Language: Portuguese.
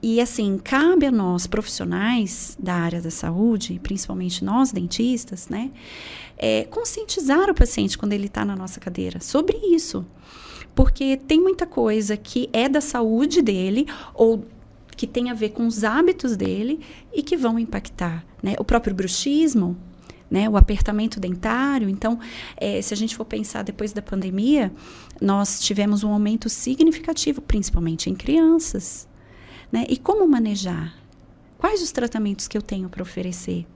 E assim, cabe a nós, profissionais da área da saúde, principalmente nós dentistas, né, conscientizar o paciente quando ele está na nossa cadeira sobre isso. Porque tem muita coisa que é da saúde dele ou que tem a ver com os hábitos dele e que vão impactar, né? O próprio bruxismo, né? O apertamento dentário. Então, se a gente for pensar depois da pandemia, nós tivemos um aumento significativo, principalmente em crianças, né? E como manejar? Quais os tratamentos que eu tenho para oferecer?